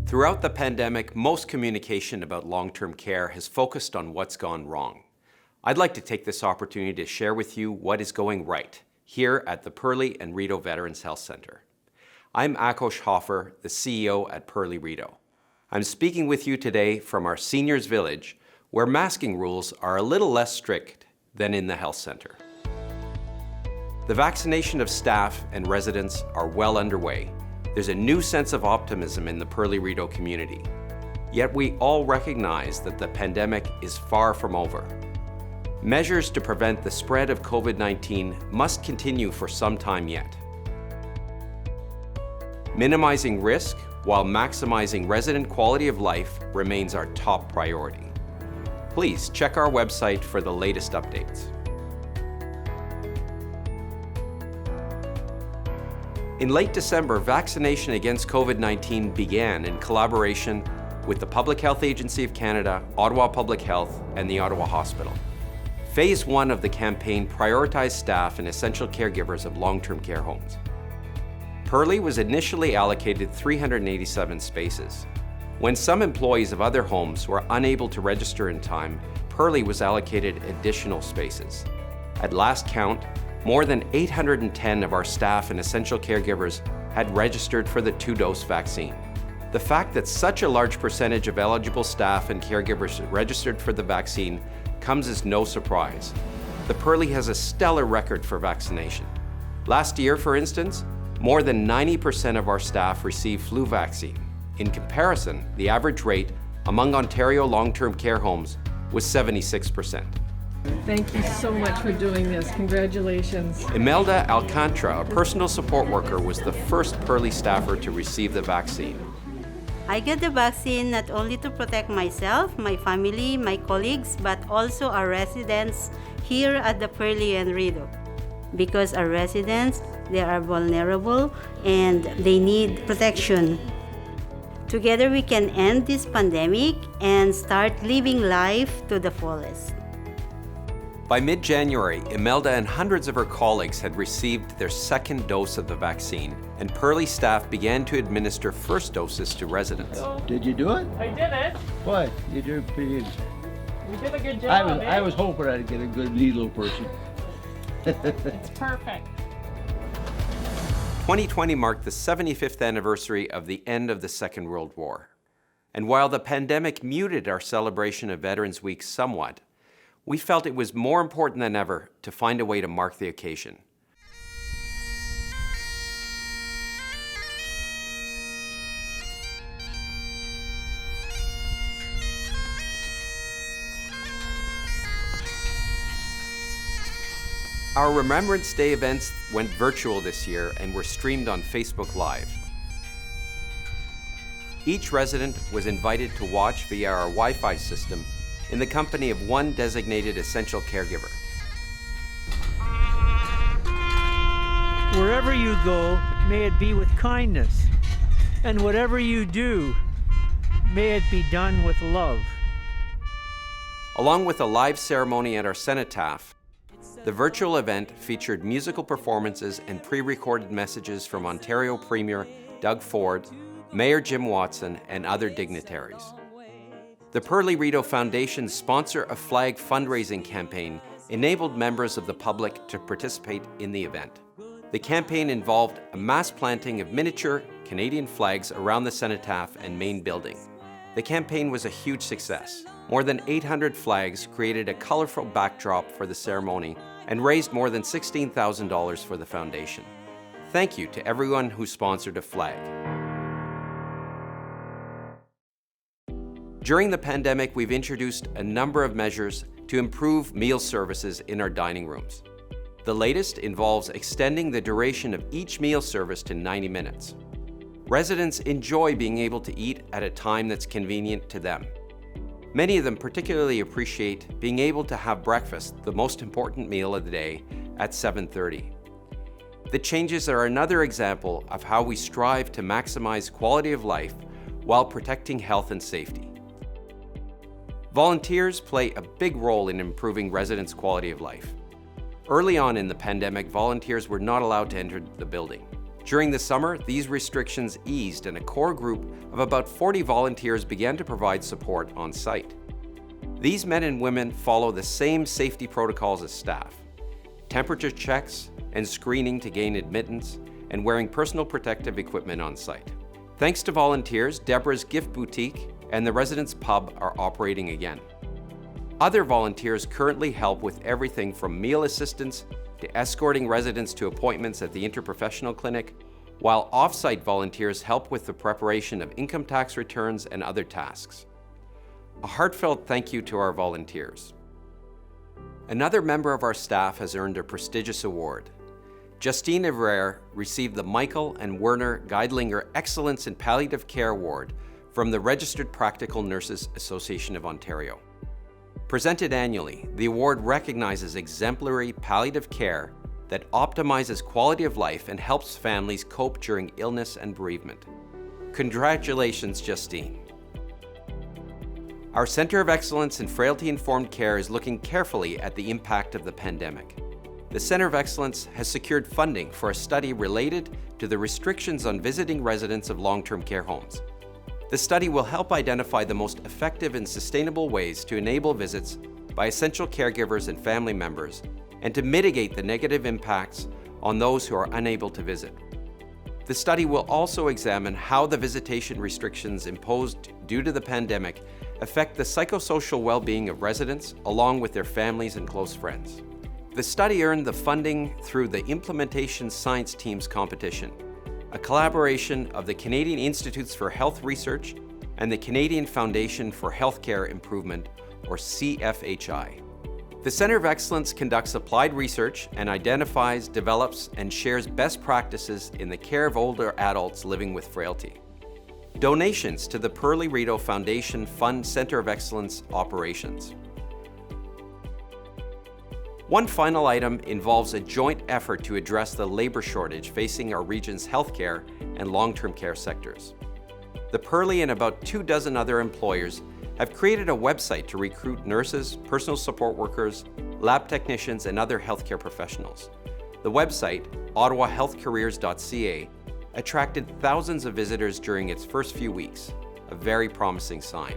Throughout the pandemic, most communication about long-term care has focused on what's gone wrong. I'd like to take this opportunity to share with you what is going right here at the Perley and Rideau Veterans Health Center. I'm Hoffer, the CEO at Perley Rideau. I'm speaking with you today from our seniors village, where masking rules are a little less strict than in the health center. The vaccination of staff and residents are well underway. There's a new sense of optimism in the Perley Rideau community. Yet we all recognize that the pandemic is far from over. Measures to prevent the spread of COVID-19 must continue for some time yet. Minimizing risk while maximizing resident quality of life remains our top priority. Please check our website for the latest updates. In late December, vaccination against COVID-19 began in collaboration with the Public Health Agency of Canada, Ottawa Public Health, and the Ottawa Hospital. Phase 1 of the campaign prioritized staff and essential caregivers of long-term care homes. Perley was initially allocated 387 spaces. When some employees of other homes were unable to register in time, Perley was allocated additional spaces. At last count, more than 810 of our staff and essential caregivers had registered for the 2-dose vaccine. The fact that such a large percentage of eligible staff and caregivers registered for the vaccine comes as no surprise. The Perley has a stellar record for vaccination. Last year, for instance, more than 90% of our staff received flu vaccine. In comparison, the average rate among Ontario long-term care homes was 76%. Thank you so much for doing this. Congratulations. Imelda Alcantara, a personal support worker, was the first Perley staffer to receive the vaccine. I get the vaccine not only to protect myself, my family, my colleagues, but also our residents here at the Perley and Rideau. Because our residents, they are vulnerable and they need protection. Together we can end this pandemic and start living life to the fullest. By mid-January, Imelda and hundreds of her colleagues had received their second dose of the vaccine, and Perley staff began to administer first doses to residents. Did you do it? I did it. What? You did pretty good. You did a good job. I was hoping I'd get a good needle person. It's perfect. 2020 marked the 75th anniversary of the end of the Second World War. And while the pandemic muted our celebration of Veterans Week somewhat, we felt it was more important than ever to find a way to mark the occasion. Our Remembrance Day events went virtual this year and were streamed on Facebook Live. Each resident was invited to watch via our Wi-Fi system in the company of one designated essential caregiver. Wherever you go, may it be with kindness, and whatever you do, may it be done with love. Along with a live ceremony at our cenotaph, the virtual event featured musical performances and pre-recorded messages from Ontario Premier Doug Ford, Mayor Jim Watson, and other dignitaries. The Perley Rideau Foundation's Sponsor a Flag fundraising campaign enabled members of the public to participate in the event. The campaign involved a mass planting of miniature Canadian flags around the cenotaph and main building. The campaign was a huge success. More than 800 flags created a colorful backdrop for the ceremony and raised more than $16,000 for the foundation. Thank you to everyone who sponsored a flag. During the pandemic, we've introduced a number of measures to improve meal services in our dining rooms. The latest involves extending the duration of each meal service to 90 minutes. Residents enjoy being able to eat at a time that's convenient to them. Many of them particularly appreciate being able to have breakfast, the most important meal of the day, at 7:30. The changes are another example of how we strive to maximize quality of life while protecting health and safety. Volunteers play a big role in improving residents' quality of life. Early on in the pandemic, volunteers were not allowed to enter the building. During the summer, these restrictions eased and a core group of about 40 volunteers began to provide support on site. These men and women follow the same safety protocols as staff: temperature checks and screening to gain admittance, and wearing personal protective equipment on site. Thanks to volunteers, Deborah's Gift Boutique and the Residence Pub are operating again. Other volunteers currently help with everything from meal assistance to escorting residents to appointments at the Interprofessional Clinic, while off-site volunteers help with the preparation of income tax returns and other tasks. A heartfelt thank you to our volunteers. Another member of our staff has earned a prestigious award. Justine Evrer received the Michael and Werner Geidlinger Excellence in Palliative Care Award from the Registered Practical Nurses Association of Ontario. Presented annually, the award recognizes exemplary palliative care that optimizes quality of life and helps families cope during illness and bereavement. Congratulations, Justine. Our Centre of Excellence in Frailty-Informed Care is looking carefully at the impact of the pandemic. The Centre of Excellence has secured funding for a study related to the restrictions on visiting residents of long-term care homes. The study will help identify the most effective and sustainable ways to enable visits by essential caregivers and family members, and to mitigate the negative impacts on those who are unable to visit. The study will also examine how the visitation restrictions imposed due to the pandemic affect the psychosocial well-being of residents, along with their families and close friends. The study earned the funding through the Implementation Science Teams competition, a collaboration of the Canadian Institutes for Health Research and the Canadian Foundation for Healthcare Improvement, or CFHI. The Centre of Excellence conducts applied research and identifies, develops, and shares best practices in the care of older adults living with frailty. Donations to the Perley Rideau Foundation fund Centre of Excellence operations. One final item involves a joint effort to address the labor shortage facing our region's healthcare and long-term care sectors. The Perley and about 24 other employers have created a website to recruit nurses, personal support workers, lab technicians, and other healthcare professionals. The website, ottawahealthcareers.ca, attracted thousands of visitors during its first few weeks, a very promising sign.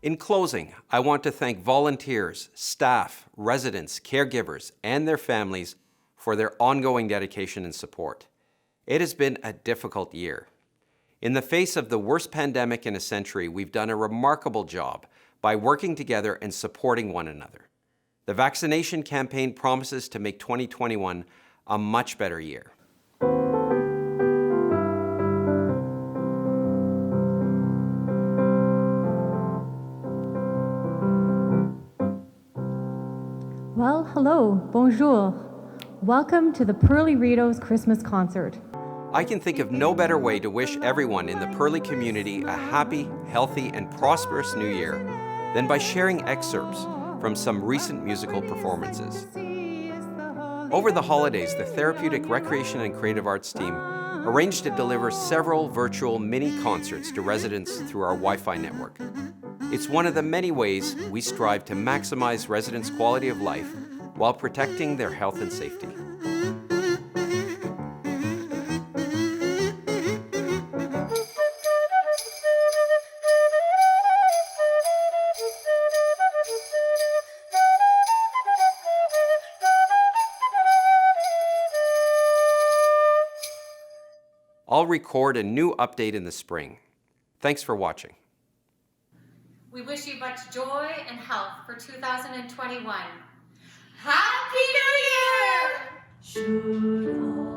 In closing, I want to thank volunteers, staff, residents, caregivers, and their families for their ongoing dedication and support. It has been a difficult year. In the face of the worst pandemic in a century, we've done a remarkable job by working together and supporting one another. The vaccination campaign promises to make 2021 a much better year. Well, hello, bonjour. Welcome to the Perley Rideau's Christmas concert. I can think of no better way to wish everyone in the Perley community a happy, healthy, and prosperous new year than by sharing excerpts from some recent musical performances. Over the holidays, the Therapeutic Recreation and Creative Arts team arranged to deliver several virtual mini concerts to residents through our Wi-Fi network. It's one of the many ways we strive to maximize residents' quality of life while protecting their health and safety. I'll record a new update in the spring. Thanks for watching. We wish you much joy and health for 2021. Happy New Year!